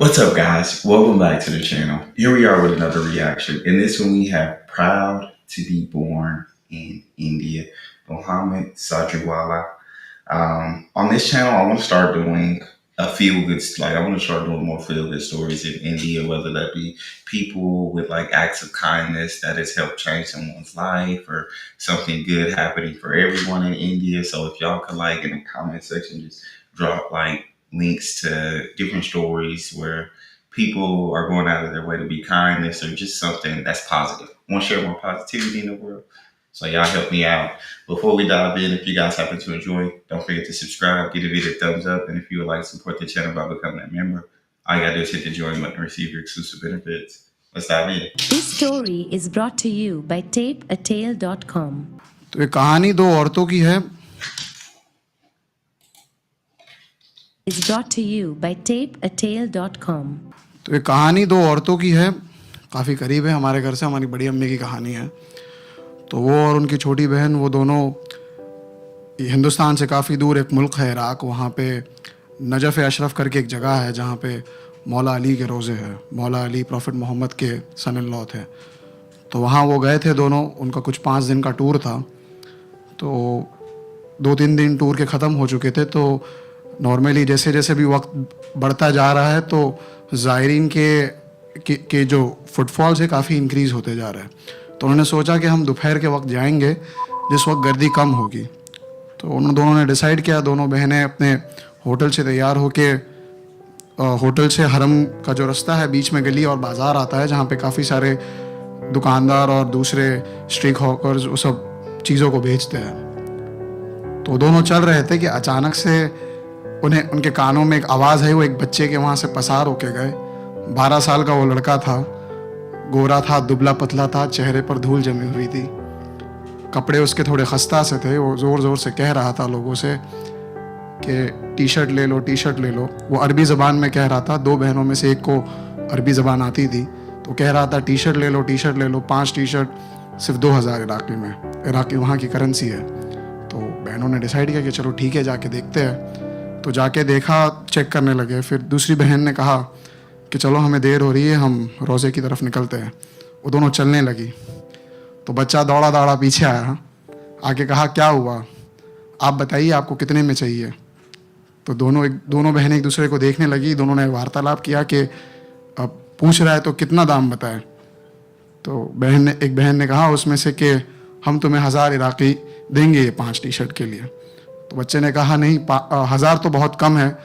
What's up, guys? Welcome back to the channel. Here we are with another reaction. In this one, we have Proud to be Born in India, Mohammed Sajriwala. On this channel, I want to start doing a feel good, like I want to start doing more feel good stories in India, whether that be people with like acts of kindness that has helped change someone's life or something good happening for everyone in India. So if y'all could like in the comment section, just drop like links to different stories where people are going out of their way to be kindness or just something that's positive. I want to share more positivity in the world. So y'all help me out. Before we dive in, if you guys happen to enjoy, don't forget to subscribe, give the video a thumbs up, and if you would like to support the channel by becoming a member, all you gotta do is hit the join button to receive your exclusive benefits. Let's dive in. This story is brought to you by tapeatale.com. तो ये कहानी दो औरतों की है Is brought to you by tapeatale.com. तो ये कहानी दो औरतों की है, काफ़ी करीब है हमारे घर से, हमारी बड़ी अम्मी की कहानी है। तो वो और उनकी छोटी बहन, वो दोनों हिंदुस्तान से काफ़ी दूर एक मुल्क है इराक़, वहाँ पे नजफ़ अशरफ करके एक जगह है जहाँ पे मौला अली के रोज़े हैं। मौला अली प्रॉफिट मोहम्मद के सन इन लॉ थे। तो वहाँ वो गए थे दोनों, उनका कुछ 5 दिन का टूर था। तो 2-3 दिन टूर के ख़त्म हो चुके थे। तो नॉर्मली जैसे जैसे भी वक्त बढ़ता जा रहा है तो ज़ायरीन के जो फुटफॉल्स है काफ़ी इंक्रीज़ होते जा रहा है। तो उन्होंने सोचा कि हम दोपहर के वक्त जाएंगे जिस वक्त गर्दी कम होगी। तो उन दोनों ने डिसाइड किया, दोनों बहनें अपने होटल से तैयार होके, होटल से हरम का जो रास्ता है बीच में गली और बाज़ार आता है जहाँ पे काफ़ी सारे दुकानदार और दूसरे स्ट्रीट हॉकर्स वो सब चीज़ों को बेचते हैं। तो दोनों चल रहे थे कि अचानक से उन्हें उनके कानों में एक आवाज़ आई। वो एक बच्चे के वहाँ से पसार होके गए। 12 साल का वो लड़का था, गोरा था, दुबला पतला था, चेहरे पर धूल जमी हुई थी, कपड़े उसके थोड़े खस्ता से थे। वो ज़ोर ज़ोर से कह रहा था लोगों से कि टी शर्ट ले लो, टी शर्ट ले लो। वो अरबी ज़बान में कह रहा था। 2 बहनों में से एक को अरबी ज़बान आती थी, तो कह रहा था टी शर्ट ले लो, टी शर्ट ले लो। 5 टी शर्ट सिर्फ 2000 इराक़ी में, इराक़ी वहाँ की करेंसी है। तो बहनों ने डिसाइड किया कि चलो ठीक है, जाके देखते हैं। तो जाके देखा, चेक करने लगे। फिर दूसरी बहन ने कहा कि चलो हमें देर हो रही है, हम रोज़े की तरफ निकलते हैं। वो दोनों चलने लगी। तो बच्चा दौड़ा दौड़ा पीछे आया, आके कहा क्या हुआ, आप बताइए आपको कितने में चाहिए। तो दोनों बहनें एक दूसरे को देखने लगी। दोनों ने वार्तालाप किया कि अब पूछ रहा है तो कितना दाम बताए। तो एक बहन ने कहा उसमें से कि हम तुम्हें 1000 इराक़ी देंगे ये 5 टी शर्ट के लिए। तो बच्चे ने कहा नहीं, 1000 तो बहुत कम है,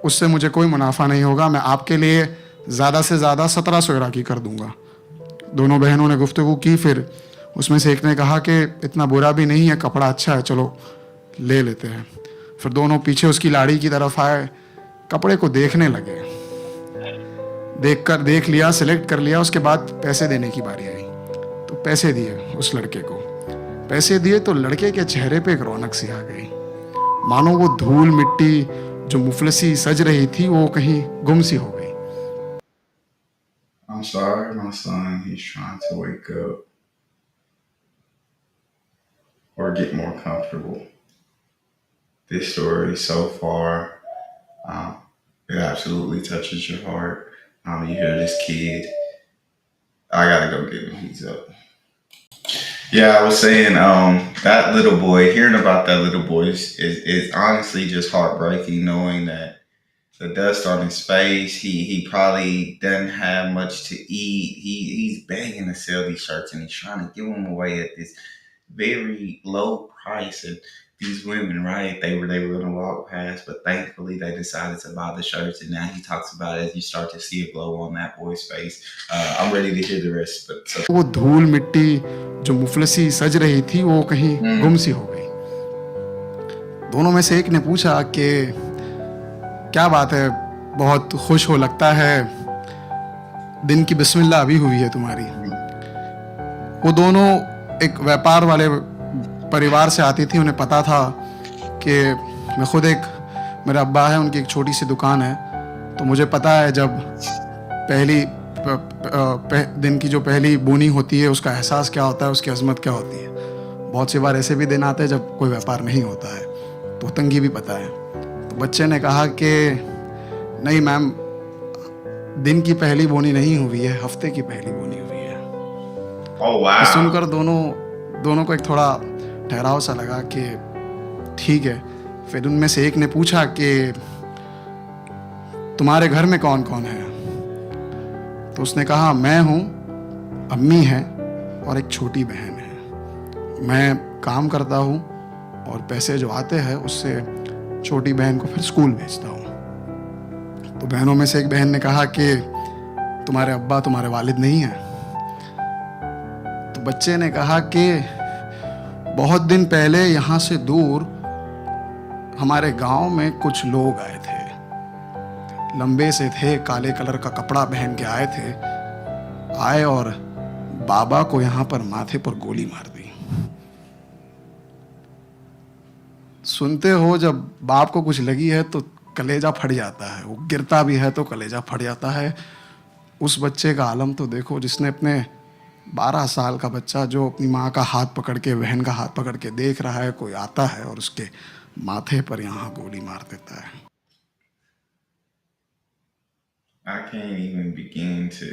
उससे मुझे कोई मुनाफा नहीं होगा, मैं आपके लिए ज़्यादा से ज़्यादा 1700 इराक़ी कर दूंगा। दोनों बहनों ने गुफ्तगू की। फिर उसमें से एक ने कहा कि इतना बुरा भी नहीं है, कपड़ा अच्छा है, चलो ले लेते हैं। फिर दोनों पीछे उसकी लाड़ी की तरफ आए, कपड़े को देखने लगे। देख लिया, सिलेक्ट कर लिया। उसके बाद पैसे देने की बारी आई। तो पैसे दिए उस लड़के को। पैसे दिए तो लड़के के चेहरे पे एक रौनक सी आ गई, मानो वो धूल मिट्टी जो मुफलसी सज रही थी वो कहीं गुम सी हो गई। I'm sorry, my son, he's trying to wake up or get more comfortable. This story so far, it absolutely touches your heart. You hear this kid. I gotta go get him. He's up. Yeah, I was saying, that little boy, hearing about that little boy is honestly just heartbreaking, knowing that the dust on his face, he probably doesn't have much to eat. He's begging to sell these shirts and he's trying to give them away at this very low price. And these women, right, they were gonna walk past, but thankfully they decided to buy the shirts. And now he talks about it as you start to see a glow on that boy's face. I'm ready to hear the rest. But so वो धूल मिट्टी जो मुफलसी सज रही थी वो कहीं गुम सी हो गई। दोनों में से एक ने पूछा कि क्या बात है, बहुत खुश हो लगता है, दिन की बिस्मिल्लाह अभी हुई है तुम्हारी। वो दोनों एक व्यापार वाले परिवार से आती थी। उन्हें पता था कि मैं खुद मेरे अब्बा है, उनकी एक छोटी सी दुकान है। तो मुझे पता है जब दिन की जो पहली बोनी होती है उसका एहसास क्या होता है, उसकी अजमत क्या होती है। बहुत सी बार ऐसे भी दिन आते हैं जब कोई व्यापार नहीं होता है, तो तंगी भी पता है। तो बच्चे ने कहा कि नहीं मैम, दिन की पहली बोनी नहीं हुई है, हफ्ते की पहली बोनी हुई है। Oh ये wow. सुनकर दोनों को एक थोड़ा ठहराव सा लगा कि ठीक है। फिर उनमें से एक ने पूछा कि तुम्हारे घर में कौन कौन है? तो उसने कहा मैं हूँ, अम्मी है और एक छोटी बहन है। मैं काम करता हूँ और पैसे जो आते हैं उससे छोटी बहन को फिर स्कूल भेजता हूँ। तो बहनों में से एक बहन ने कहा कि तुम्हारे अब्बा, तुम्हारे वालिद नहीं हैं? तो बच्चे ने कहा कि बहुत दिन पहले यहाँ से दूर हमारे गांव में कुछ लोग आए थे, लंबे से थे, काले कलर का कपड़ा पहन के आए और बाबा को यहाँ पर माथे पर गोली मार दी। सुनते हो, जब बाप को कुछ लगी है तो कलेजा फट जाता है, वो गिरता भी है तो कलेजा फट जाता है। उस बच्चे का आलम तो देखो, जिसने अपने 12 साल का बच्चा जो अपनी माँ का हाथ पकड़ के, बहन का हाथ पकड़ के देख रहा है, कोई आता है और उसके माथे पर यहाँ गोली मार देता है। I can't even begin to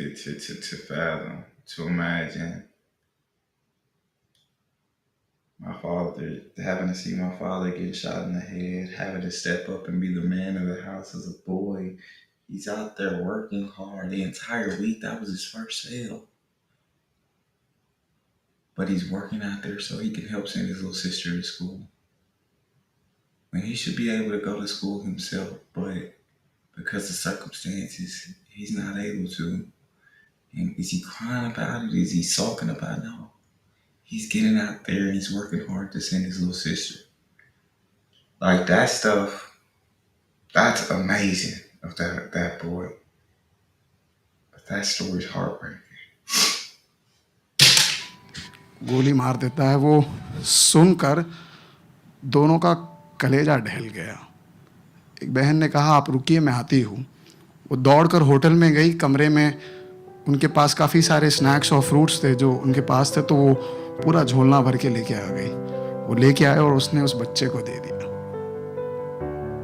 fathom, to imagine my father, having to see my father get shot in the head, having to step up and be the man of the house as a boy. He's out there working hard the entire week. That was his first sale. But he's working out there so he can help send his little sister to school. When he should be able to go to school himself, but because of circumstances, he's not able to. And is he crying about it? Is he sulking about it? No. He's getting out there and he's working hard to send his little sister. Like that stuff, that's amazing of that boy. But that story's heartbreaking. गोली मार देता है। वो सुनकर दोनों का कलेजा ढल गया। एक बहन ने कहा आप रुकिए, मैं आती हूँ। वो दौड़कर होटल में गई। कमरे में उनके पास काफ़ी सारे स्नैक्स और फ्रूट्स थे जो उनके पास थे, तो वो पूरा झोलना भर के लेके आ गई। वो लेके आए और उसने उस बच्चे को दे दिया।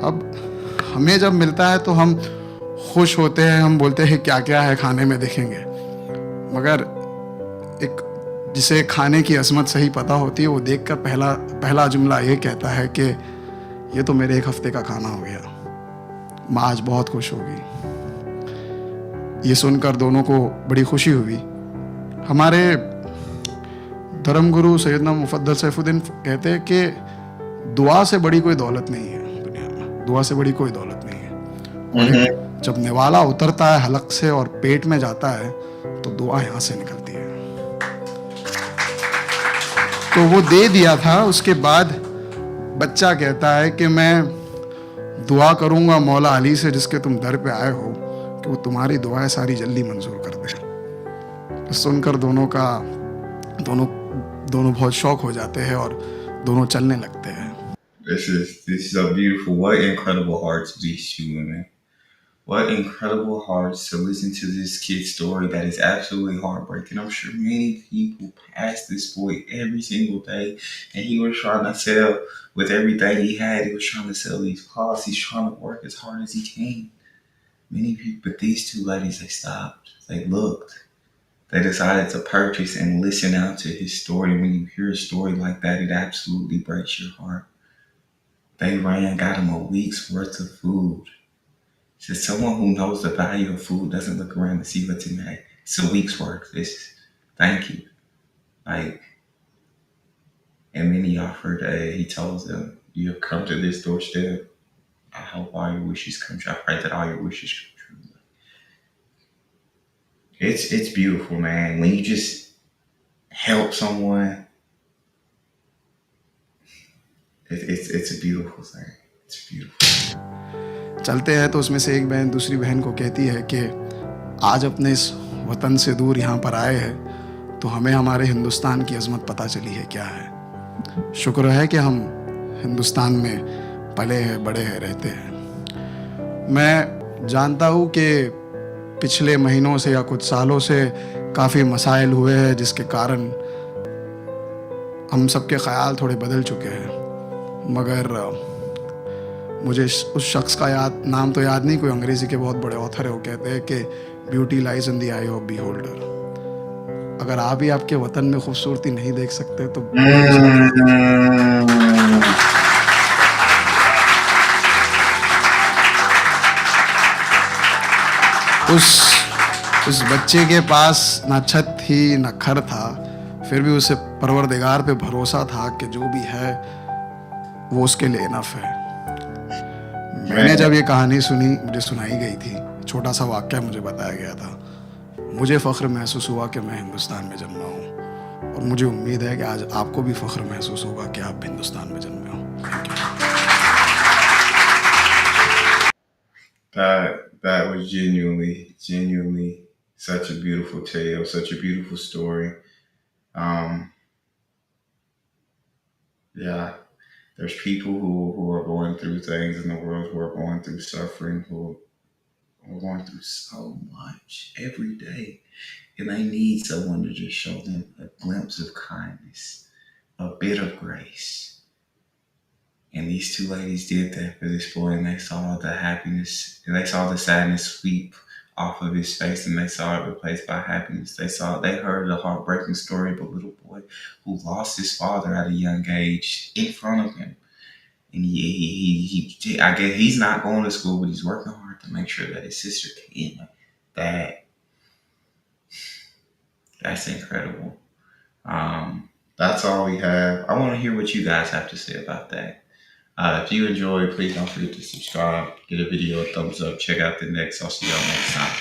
अब हमें जब मिलता है तो हम खुश होते हैं, हम बोलते हैं क्या क्या है खाने में, देखेंगे। मगर एक जिसे खाने की अजमत सही पता होती है, वो देखकर पहला जुमला ये कहता है कि ये तो मेरे एक हफ्ते का खाना हो गया, माँ आज बहुत खुश होगी। ये सुनकर दोनों को बड़ी खुशी हुई। हमारे धर्मगुरु सैयदना मुफद्दल सैफुद्दीन कहते हैं कि दुआ से बड़ी कोई दौलत नहीं है दुनिया में, दुआ से बड़ी कोई दौलत नहीं है। और जब निवाला उतरता है हलक से और पेट में जाता है तो दुआ यहाँ से निकलती है। तो वो दे दिया था। उसके बाद बच्चा कहता है कि मैं दुआ करूंगा मौला अली से जिसके तुम दर पे आए हो कि वो तुम्हारी दुआएं सारी जल्दी मंजूर कर दे। तो सुनकर दोनों बहुत शौक हो जाते हैं और दोनों चलने लगते हैं। This is so beautiful. What incredible hearts these two women. What incredible hearts to listen to this kid's story that is absolutely heartbreaking. I'm sure many people pass this boy every single day, and he was trying to sell with everything he had. He was trying to sell these clothes. He's trying to work as hard as he can. Many people, but these two ladies, they stopped. They looked. They decided to purchase and listen out to his story. When you hear a story like that, it absolutely breaks your heart. They ran, got him a week's worth of food. So someone who knows the value of food doesn't look around to see what's in there. It's a week's worth. Thank you. Like, and then he offered, he told them, you have come to this doorstep. I hope all your wishes come true. I pray that all your wishes come true. It's beautiful, man. When you just help someone, it's a beautiful thing. It's beautiful. चलते हैं तो उसमें से एक बहन दूसरी बहन को कहती है कि आज अपने इस वतन से दूर यहाँ पर आए हैं तो हमें हमारे हिंदुस्तान की अजमत पता चली है क्या है। शुक्र है कि हम हिंदुस्तान में पले हैं, बड़े हैं, रहते हैं। मैं जानता हूँ कि पिछले महीनों से या कुछ सालों से काफ़ी मसाइल हुए हैं जिसके कारण हम सबके ख्याल थोड़े बदल चुके हैं, मगर मुझे उस शख्स का नाम तो याद नहीं, कोई अंग्रेज़ी के बहुत बड़े ऑथर है, वो कहते हैं कि beauty lies in the I of beholder. अगर आप ही आपके वतन में खूबसूरती नहीं देख सकते तो उस उस बच्चे के पास ना छत थी ना घर था, फिर भी उसे परवरदिगार पे भरोसा था कि जो भी है वो उसके लिए इनफ है। मैंने जब ये कहानी सुनी, मुझे सुनाई गई थी, छोटा सा वाक्य मुझे बताया गया था, मुझे फ़ख्र महसूस हुआ कि मैं हिंदुस्तान में जन्मा हूँ, और मुझे उम्मीद है कि आज आपको भी फ़ख्र महसूस होगा कि आप हिंदुस्तान में जन्मे हो। Thank you. That was genuinely such a beautiful tale, such a beautiful story. Um, yeah, there's people who are going through things in the world, who are going through suffering, who are going through so much every day, and they need someone to just show them a glimpse of kindness, a bit of grace. And these two ladies did that for this boy, and they saw the happiness, and they saw the sadness sweep off of his face, and they saw it replaced by happiness. They heard the heartbreaking story of a little boy who lost his father at a young age in front of him. And he I guess he's not going to school, but he's working hard to make sure that his sister can. That's incredible. That's all we have. I want to hear what you guys have to say about that. If you enjoyed, please don't forget to subscribe, give the video a thumbs up, check out the next. I'll see y'all next time.